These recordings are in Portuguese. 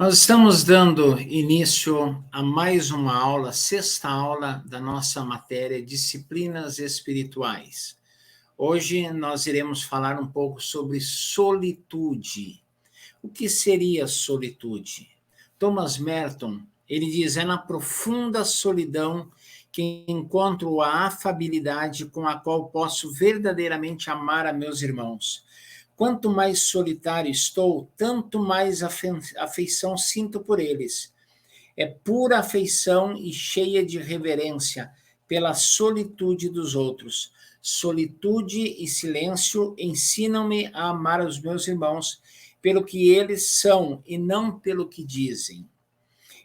Nós estamos dando início a mais uma aula, sexta aula da nossa matéria Disciplinas Espirituais. Hoje nós iremos falar um pouco sobre solitude. O que seria solitude? Thomas Merton, ele diz, é na profunda solidão que encontro a afabilidade com a qual posso verdadeiramente amar a meus irmãos. Quanto mais solitário estou, tanto mais afeição sinto por eles. É pura afeição e cheia de reverência pela solitude dos outros. Solitude e silêncio ensinam-me a amar os meus irmãos pelo que eles são e não pelo que dizem.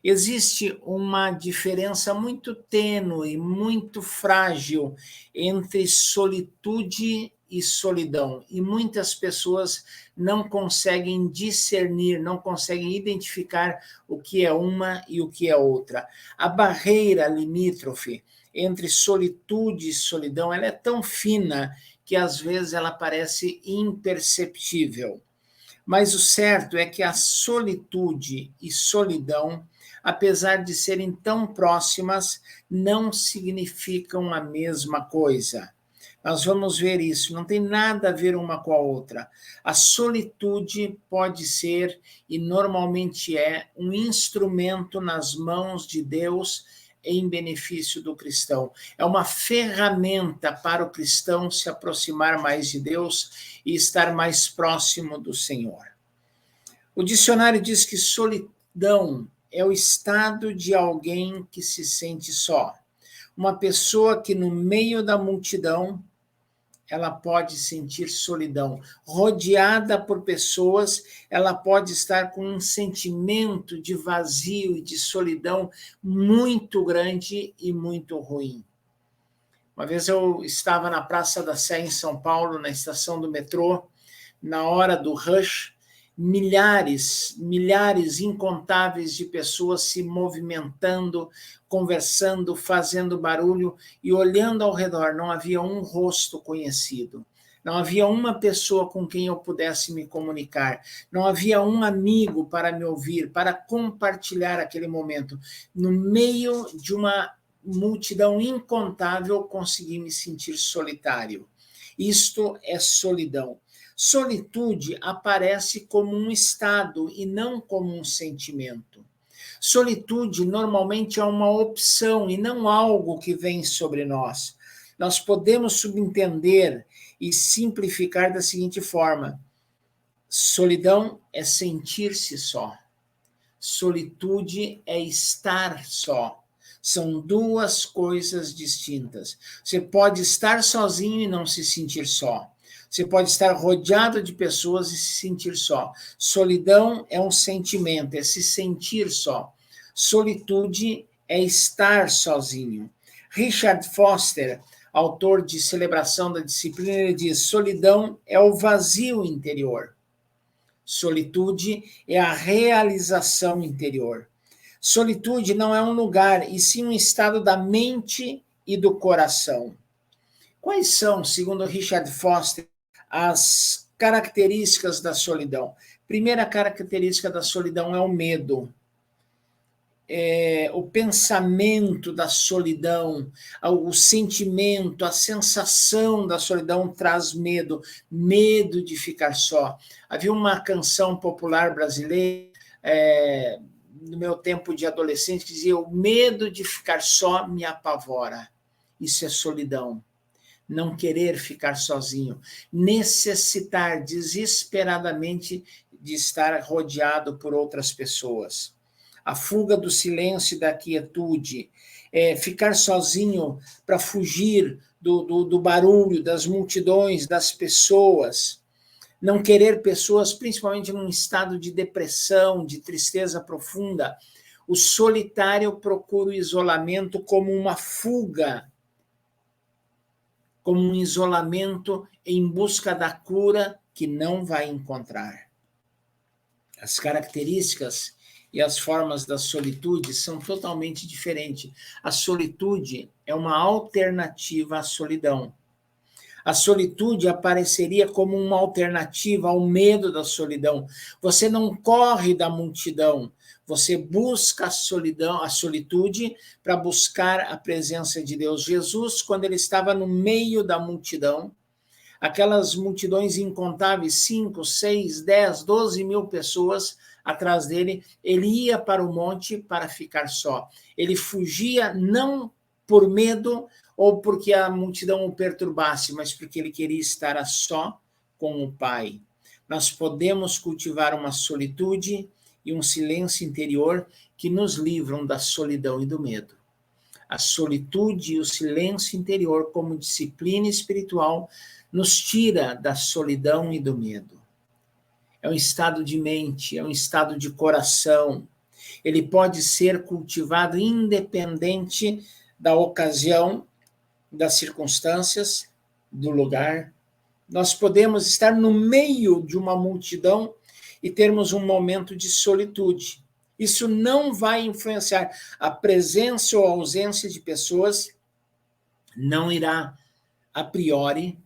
Existe uma diferença muito tênue, muito frágil entre solitude e solidão, e muitas pessoas não conseguem discernir, não conseguem identificar o que é uma e o que é outra. A barreira limítrofe entre solitude e solidão, ela é tão fina que às vezes ela parece imperceptível. Mas o certo é que a solitude e solidão, apesar de serem tão próximas, não significam a mesma coisa. Nós vamos ver isso, não tem nada a ver uma com a outra. A solitude pode ser, e normalmente é, um instrumento nas mãos de Deus em benefício do cristão. É uma ferramenta para o cristão se aproximar mais de Deus e estar mais próximo do Senhor. O dicionário diz que solidão é o estado de alguém que se sente só. Uma pessoa que no meio da multidão, ela pode sentir solidão. Rodeada por pessoas, ela pode estar com um sentimento de vazio e de solidão muito grande e muito ruim. Uma vez eu estava na Praça da Sé, em São Paulo, na estação do metrô, na hora do rush, milhares, incontáveis de pessoas se movimentando, conversando, fazendo barulho e olhando ao redor. Não havia um rosto conhecido. Não havia uma pessoa com quem eu pudesse me comunicar. Não havia um amigo para me ouvir, para compartilhar aquele momento. No meio de uma multidão incontável, consegui me sentir solitário. Isto é solidão. Solitude aparece como um estado e não como um sentimento. Solitude normalmente é uma opção e não algo que vem sobre nós. Nós podemos subentender e simplificar da seguinte forma: solidão é sentir-se só. Solitude é estar só. São duas coisas distintas. Você pode estar sozinho e não se sentir só. Você pode estar rodeado de pessoas e se sentir só. Solidão é um sentimento, é se sentir só. Solitude é estar sozinho. Richard Foster, autor de Celebração da Disciplina, ele diz: solidão é o vazio interior. Solitude é a realização interior. Solitude não é um lugar, e sim um estado da mente e do coração. Quais são, segundo Richard Foster, as características da solidão? Primeira característica da solidão é o medo. O pensamento da solidão, o sentimento, a sensação da solidão traz medo, medo de ficar só. Havia uma canção popular brasileira, no meu tempo de adolescente, que dizia: o medo de ficar só me apavora. Isso é solidão. Não querer ficar sozinho, necessitar desesperadamente de estar rodeado por outras pessoas. A fuga do silêncio e da quietude, ficar sozinho para fugir do barulho, das multidões, das pessoas, não querer pessoas, principalmente num estado de depressão, de tristeza profunda. O solitário procura o isolamento como uma fuga, como um isolamento em busca da cura que não vai encontrar. As características e as formas da solitude são totalmente diferentes. A solitude é uma alternativa à solidão. A solitude apareceria como uma alternativa ao medo da solidão. Você não corre da multidão, você busca a solidão, a solitude, para buscar a presença de Deus. Jesus, quando ele estava no meio da multidão, aquelas multidões incontáveis, 5, 6, 10, 12 mil pessoas atrás dele, ele ia para o monte para ficar só. Ele fugia não por medo ou porque a multidão o perturbasse, mas porque ele queria estar a só com o Pai. Nós podemos cultivar uma solitude e um silêncio interior que nos livram da solidão e do medo. A solitude e o silêncio interior, como disciplina espiritual, nos tira da solidão e do medo. É um estado de mente, é um estado de coração. Ele pode ser cultivado independente da ocasião, das circunstâncias, do lugar. Nós podemos estar no meio de uma multidão e termos um momento de solitude. Isso não vai influenciar. A presença ou ausência de pessoas não irá, a priori,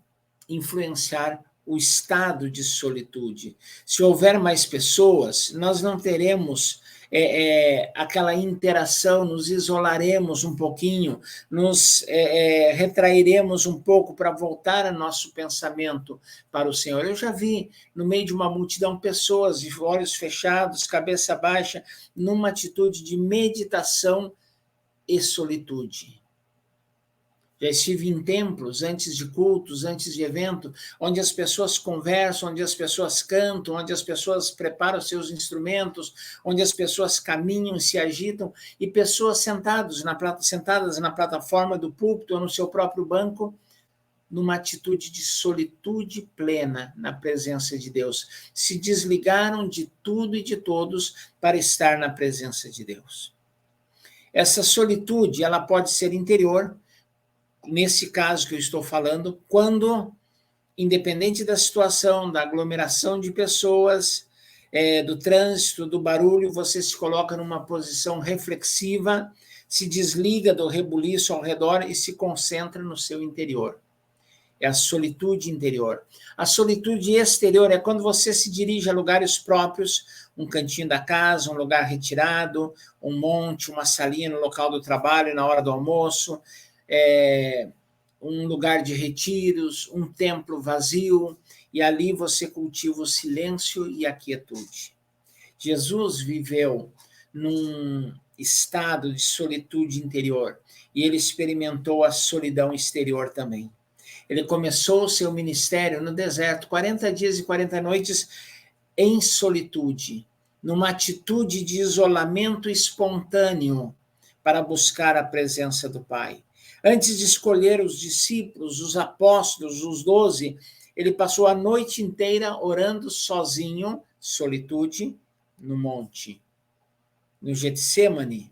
influenciar o estado de solitude. Se houver mais pessoas, nós não teremos aquela interação, nos isolaremos um pouquinho, nos retrairemos um pouco para voltar a nosso pensamento para o Senhor. Eu já vi no meio de uma multidão pessoas de olhos fechados, cabeça baixa, numa atitude de meditação e solitude. Já estive em templos, antes de cultos, antes de evento, onde as pessoas conversam, onde as pessoas cantam, onde as pessoas preparam seus instrumentos, onde as pessoas caminham, se agitam, e pessoas sentadas na plataforma do púlpito ou no seu próprio banco, numa atitude de solitude plena na presença de Deus. Se desligaram de tudo e de todos para estar na presença de Deus. Essa solitude, ela pode ser interior, nesse caso que eu estou falando, quando, independente da situação, da aglomeração de pessoas, do trânsito, do barulho, você se coloca numa posição reflexiva, se desliga do rebuliço ao redor e se concentra no seu interior. É a solitude interior. A solitude exterior é quando você se dirige a lugares próprios, um cantinho da casa, um lugar retirado, um monte, uma salinha no local do trabalho, na hora do almoço, um lugar de retiros, um templo vazio, e ali você cultiva o silêncio e a quietude. Jesus viveu num estado de solitude interior, e ele experimentou a solidão exterior também. Ele começou o seu ministério no deserto, 40 dias e 40 noites em solitude, numa atitude de isolamento espontâneo para buscar a presença do Pai. Antes de escolher os discípulos, os apóstolos, os 12, ele passou a noite inteira orando sozinho, solitude, no monte. No Getsêmani,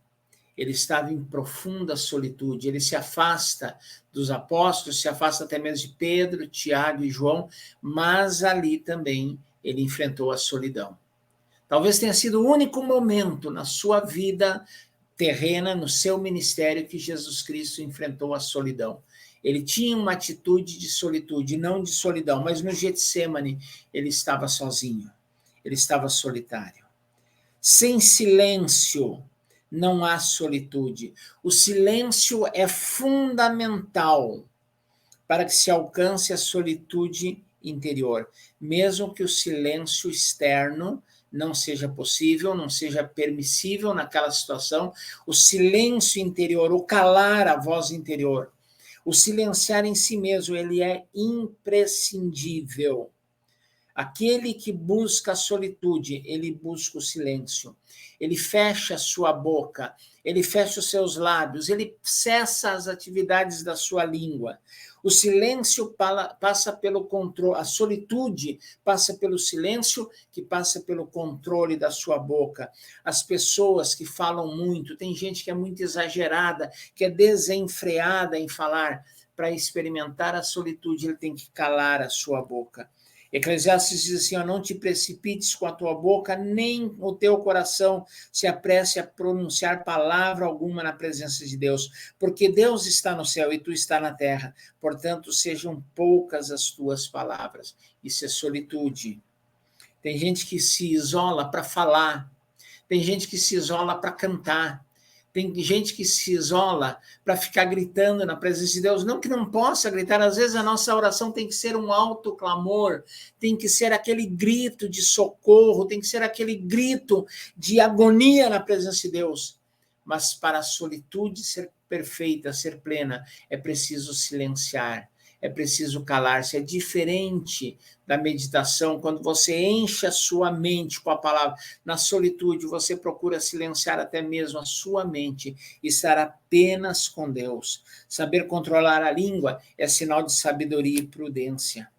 ele estava em profunda solitude, ele se afasta dos apóstolos, se afasta até mesmo de Pedro, Tiago e João, mas ali também ele enfrentou a solidão. Talvez tenha sido o único momento na sua vida terrena, no seu ministério, que Jesus Cristo enfrentou a solidão. Ele tinha uma atitude de solitude, não de solidão, mas no Getsêmani ele estava sozinho, ele estava solitário. Sem silêncio não há solitude. O silêncio é fundamental para que se alcance a solitude interior, mesmo que o silêncio externo não seja possível, não seja permissível naquela situação, o silêncio interior, o calar a voz interior, o silenciar em si mesmo, ele é imprescindível. Aquele que busca a solitude, ele busca o silêncio. Ele fecha a sua boca, ele fecha os seus lábios, ele cessa as atividades da sua língua. O silêncio passa pelo controle, a solitude passa pelo silêncio, que passa pelo controle da sua boca. As pessoas que falam muito, tem gente que é muito exagerada, que é desenfreada em falar. Para experimentar a solitude, ele tem que calar a sua boca. Eclesiastes diz assim, ó, não te precipites com a tua boca, nem o teu coração se apresse a pronunciar palavra alguma na presença de Deus, porque Deus está no céu e tu está na terra, portanto, sejam poucas as tuas palavras. Isso é solitude. Tem gente que se isola para falar, tem gente que se isola para cantar, tem gente que se isola para ficar gritando na presença de Deus. Não que não possa gritar, às vezes a nossa oração tem que ser um alto clamor, tem que ser aquele grito de socorro, tem que ser aquele grito de agonia na presença de Deus. Mas para a solitude ser perfeita, ser plena, é preciso silenciar, é preciso calar-se. É diferente da meditação, quando você enche a sua mente com a palavra. Na solitude, você procura silenciar até mesmo a sua mente e estar apenas com Deus. Saber controlar a língua é sinal de sabedoria e prudência.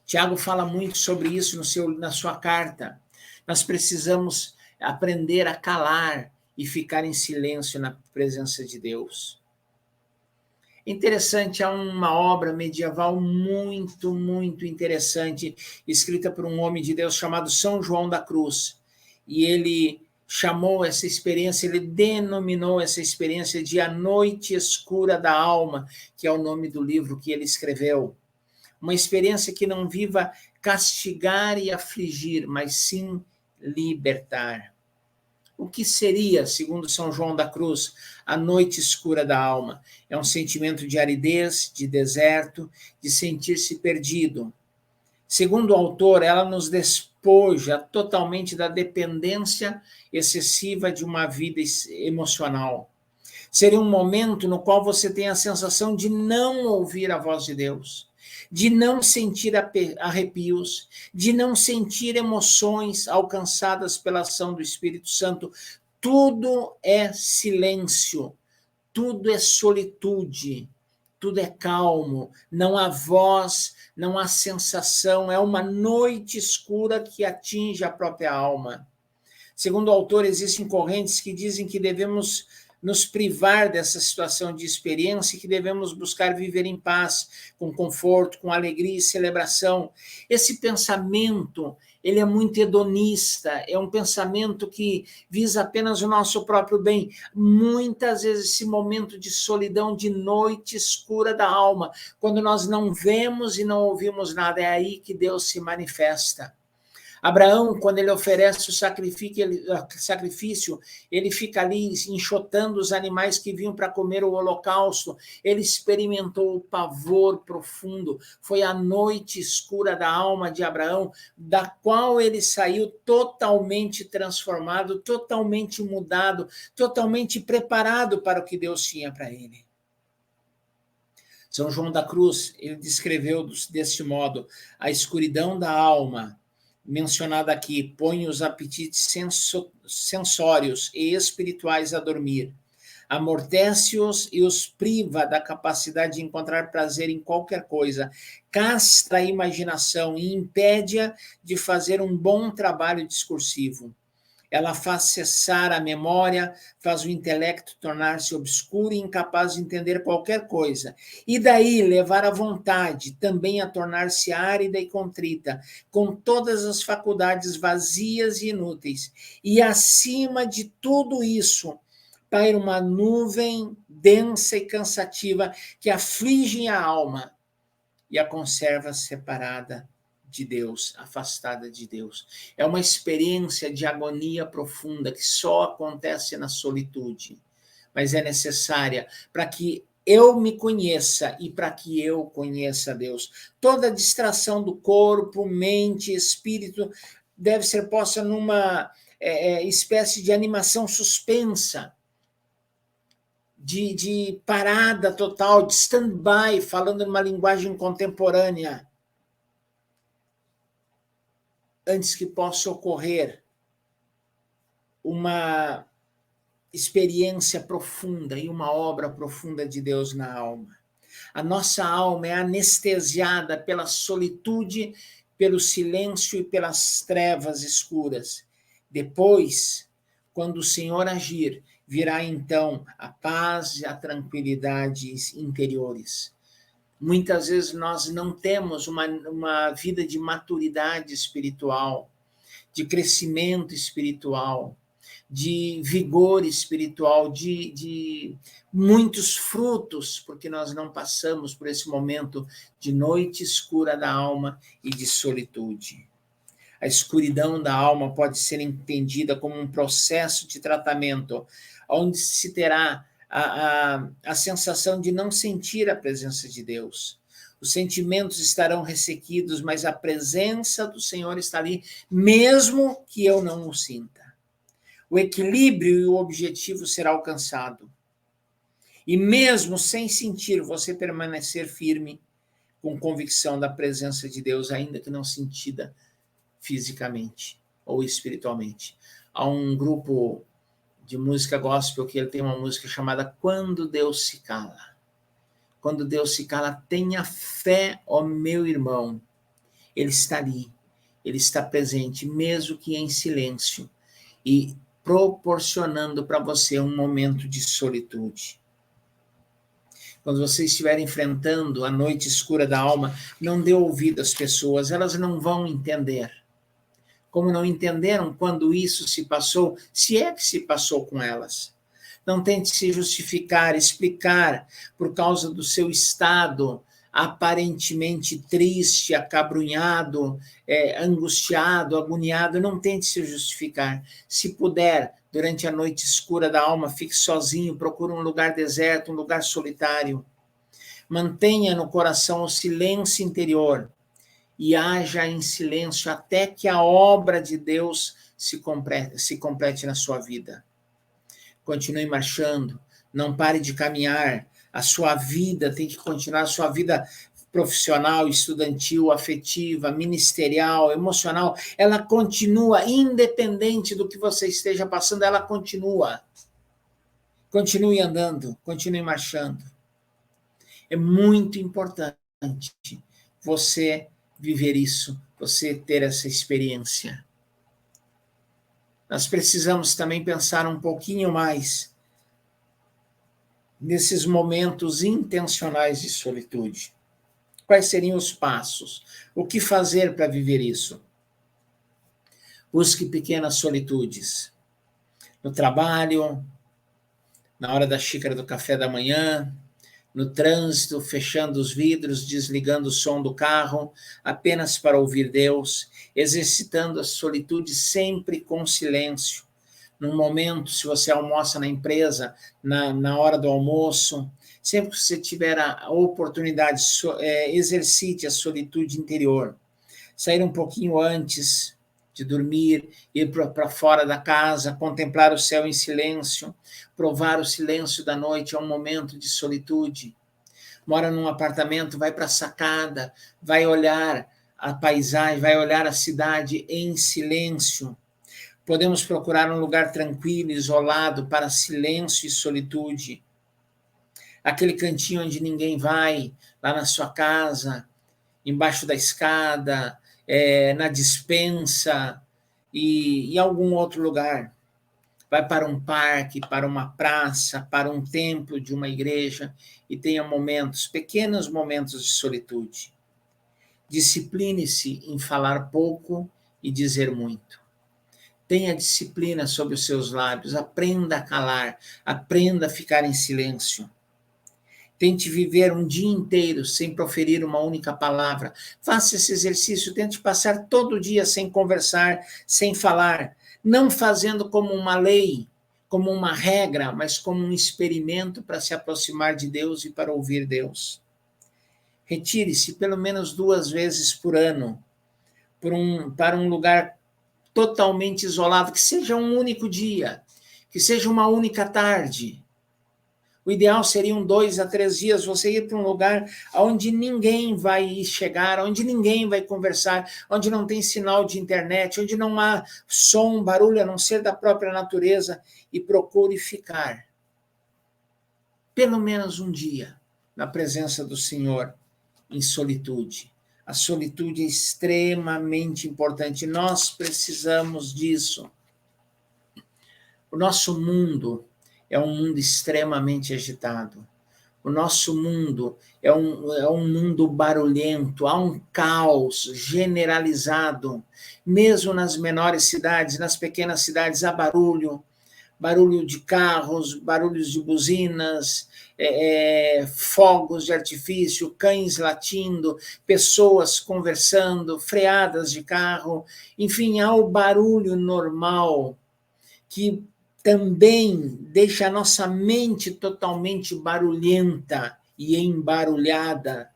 Tiago fala muito sobre isso na sua carta. Nós precisamos aprender a calar e ficar em silêncio na presença de Deus. Interessante, há uma obra medieval muito, muito interessante, escrita por um homem de Deus chamado São João da Cruz. E ele chamou essa experiência, ele denominou essa experiência de A Noite Escura da Alma, que é o nome do livro que ele escreveu. Uma experiência que não viva castigar e afligir, mas sim libertar. O que seria, segundo São João da Cruz, a noite escura da alma? É um sentimento de aridez, de deserto, de sentir-se perdido. Segundo o autor, ela nos despoja totalmente da dependência excessiva de uma vida emocional. Seria um momento no qual você tem a sensação de não ouvir a voz de Deus, de não sentir arrepios, de não sentir emoções alcançadas pela ação do Espírito Santo. Tudo é silêncio, tudo é solitude, tudo é calmo, não há voz, não há sensação, é uma noite escura que atinge a própria alma. Segundo o autor, existem correntes que dizem que devemos nos privar dessa situação de experiência e que devemos buscar viver em paz, com conforto, com alegria e celebração. Esse pensamento, ele é muito hedonista, é um pensamento que visa apenas o nosso próprio bem. Muitas vezes esse momento de solidão, de noite escura da alma, quando nós não vemos e não ouvimos nada, é aí que Deus se manifesta. Abraão, quando ele oferece o sacrifício, ele fica ali enxotando os animais que vinham para comer o holocausto. Ele experimentou o pavor profundo. Foi a noite escura da alma de Abraão, da qual ele saiu totalmente transformado, totalmente mudado, totalmente preparado para o que Deus tinha para ele. São João da Cruz, ele descreveu deste modo: a escuridão da alma, mencionada aqui, põe os apetites sensórios e espirituais a dormir, amortece-os e os priva da capacidade de encontrar prazer em qualquer coisa, castra a imaginação e impede-a de fazer um bom trabalho discursivo. Ela faz cessar a memória, faz o intelecto tornar-se obscuro e incapaz de entender qualquer coisa. E daí levar a vontade também a tornar-se árida e contrita, com todas as faculdades vazias e inúteis. E acima de tudo isso, paira uma nuvem densa e cansativa que aflige a alma e a conserva separada de Deus, afastada de Deus. É uma experiência de agonia profunda que só acontece na solitude, mas é necessária para que eu me conheça e para que eu conheça Deus. Toda distração do corpo, mente, espírito deve ser posta numa espécie de animação suspensa, de parada total, de stand-by, falando numa linguagem contemporânea, antes que possa ocorrer uma experiência profunda e uma obra profunda de Deus na alma. A nossa alma é anestesiada pela solitude, pelo silêncio e pelas trevas escuras. Depois, quando o Senhor agir, virá então a paz e a tranquilidade interiores. Muitas vezes nós não temos uma vida de maturidade espiritual, de crescimento espiritual, de vigor espiritual, de muitos frutos, porque nós não passamos por esse momento de noite escura da alma e de solitude. A escuridão da alma pode ser entendida como um processo de tratamento, onde se terá a sensação de não sentir a presença de Deus. Os sentimentos estarão ressequidos, mas a presença do Senhor está ali, mesmo que eu não o sinta. O equilíbrio e o objetivo será alcançado. E mesmo sem sentir, você permanecer firme, com convicção da presença de Deus, ainda que não sentida fisicamente ou espiritualmente. Há um grupo de música gospel que ele tem uma música chamada Quando Deus se Cala. Quando Deus se cala, tenha fé, ó meu irmão. Ele está ali, ele está presente, mesmo que em silêncio, e proporcionando para você um momento de solitude. Quando você estiver enfrentando a noite escura da alma, não dê ouvido às pessoas, elas não vão entender. Como não entenderam quando isso se passou, se é que se passou com elas. Não tente se justificar, explicar por causa do seu estado aparentemente triste, acabrunhado, angustiado, agoniado. Não tente se justificar. Se puder, durante a noite escura da alma, fique sozinho, procure um lugar deserto, um lugar solitário. Mantenha no coração o silêncio interior e haja em silêncio até que a obra de Deus se complete na sua vida. Continue marchando, não pare de caminhar, a sua vida tem que continuar, a sua vida profissional, estudantil, afetiva, ministerial, emocional, ela continua, independente do que você esteja passando, ela continua. Continue andando, continue marchando. É muito importante você viver isso, você ter essa experiência. Nós precisamos também pensar um pouquinho mais nesses momentos intencionais de solitude. Quais seriam os passos? O que fazer para viver isso? Busque pequenas solitudes. No trabalho, na hora da xícara do café da manhã, no trânsito, fechando os vidros, desligando o som do carro, apenas para ouvir Deus, exercitando a solitude sempre com silêncio. Num momento, se você almoça na empresa, na hora do almoço, sempre que você tiver a oportunidade, exercite a solitude interior. Sair um pouquinho antes de dormir, ir para fora da casa, contemplar o céu em silêncio, provar o silêncio da noite, é um momento de solitude. Mora num apartamento, vai para a sacada, vai olhar a paisagem, vai olhar a cidade em silêncio. Podemos procurar um lugar tranquilo, isolado, para silêncio e solitude. Aquele cantinho onde ninguém vai, lá na sua casa, embaixo da escada, na despensa e em algum outro lugar. Vai para um parque, para uma praça, para um templo de uma igreja e tenha momentos, pequenos momentos de solitude. Discipline-se em falar pouco e dizer muito. Tenha disciplina sobre os seus lábios, aprenda a calar, aprenda a ficar em silêncio. Tente viver um dia inteiro sem proferir uma única palavra. Faça esse exercício, tente passar todo o dia sem conversar, sem falar, não fazendo como uma lei, como uma regra, mas como um experimento para se aproximar de Deus e para ouvir Deus. Retire-se pelo menos 2 vezes por ano para um lugar totalmente isolado, que seja um único dia, que seja uma única tarde. O ideal seriam 2 a 3 dias, você ir para um lugar onde ninguém vai chegar, onde ninguém vai conversar, onde não tem sinal de internet, onde não há som, barulho, a não ser da própria natureza, e procure ficar pelo menos um dia na presença do Senhor, em solitude. A solitude é extremamente importante, nós precisamos disso. O nosso mundo é um mundo extremamente agitado. O nosso mundo é um mundo barulhento, há um caos generalizado, mesmo nas menores cidades, nas pequenas cidades há barulho, barulho de carros, barulhos de buzinas, fogos de artifício, cães latindo, pessoas conversando, freadas de carro, enfim, há o barulho normal que também deixa a nossa mente totalmente barulhenta e embarulhada.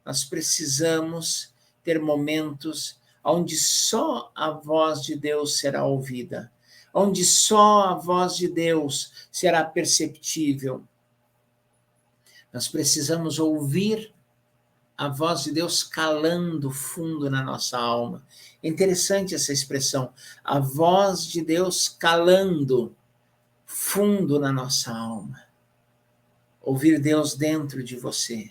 Nós precisamos ter momentos onde só a voz de Deus será ouvida, onde só a voz de Deus será perceptível. Nós precisamos ouvir a voz de Deus calando fundo na nossa alma. É interessante essa expressão, a voz de Deus calando fundo na nossa alma. Ouvir Deus dentro de você.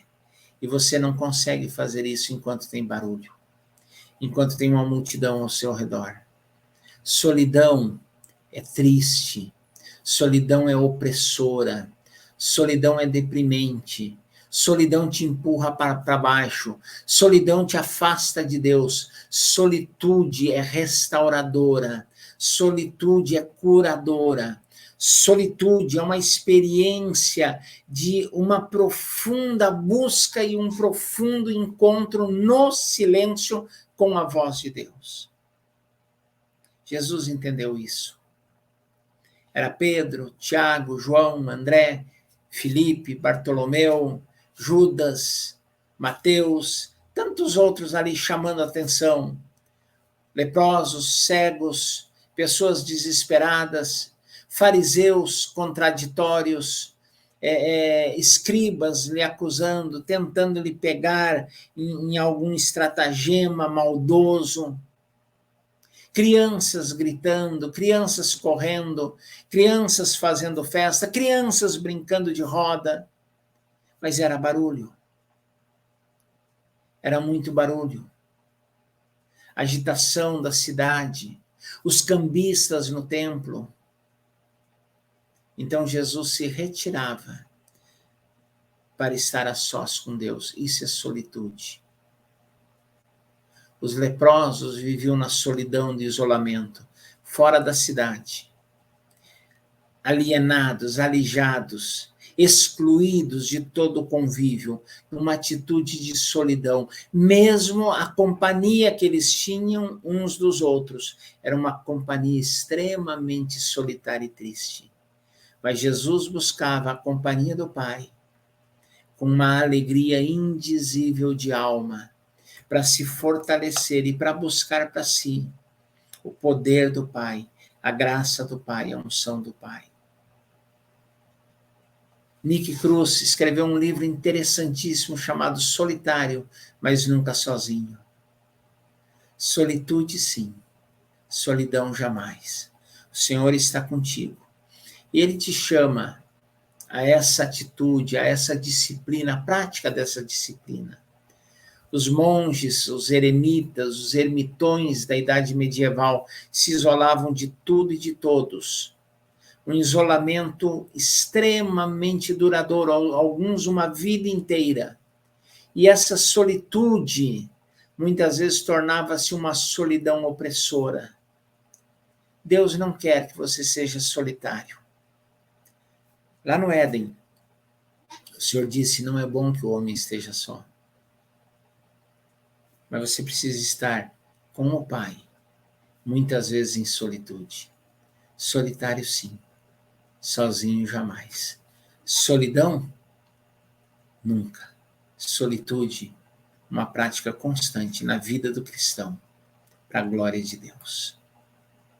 E você não consegue fazer isso enquanto tem barulho, enquanto tem uma multidão ao seu redor. Solidão é triste, solidão é opressora, solidão é deprimente, solidão te empurra para baixo, solidão te afasta de Deus, solitude é restauradora, solitude é curadora, solitude é uma experiência de uma profunda busca e um profundo encontro no silêncio com a voz de Deus. Jesus entendeu isso. Era Pedro, Tiago, João, André, Filipe, Bartolomeu, Judas, Mateus, tantos outros ali chamando a atenção. Leprosos, cegos, pessoas desesperadas, fariseus contraditórios, escribas lhe acusando, tentando lhe pegar em algum estratagema maldoso. Crianças gritando, crianças correndo, crianças fazendo festa, crianças brincando de roda, mas era barulho. Era muito barulho. Agitação da cidade, os cambistas no templo. Então Jesus se retirava para estar a sós com Deus. Isso é solitude. Os leprosos viviam na solidão de isolamento, fora da cidade, alienados, alijados, excluídos de todo o convívio, numa atitude de solidão. Mesmo a companhia que eles tinham uns dos outros era uma companhia extremamente solitária e triste. Mas Jesus buscava a companhia do Pai, com uma alegria indizível de alma, para se fortalecer e para buscar para si o poder do Pai, a graça do Pai, a unção do Pai. Nick Cruz escreveu um livro interessantíssimo chamado Solitário, mas nunca sozinho. Solitude sim, solidão jamais. O Senhor está contigo. E Ele te chama a essa atitude, a essa disciplina, a prática dessa disciplina. Os monges, os eremitas, os ermitões da Idade Medieval se isolavam de tudo e de todos. Um isolamento extremamente duradouro, alguns uma vida inteira. E essa solitude, muitas vezes, tornava-se uma solidão opressora. Deus não quer que você seja solitário. Lá no Éden, o Senhor disse, não é bom que o homem esteja só. Mas você precisa estar com o Pai, muitas vezes em solitude. Solitário sim, sozinho jamais. Solidão? Nunca. Solitude, uma prática constante na vida do cristão, para a glória de Deus.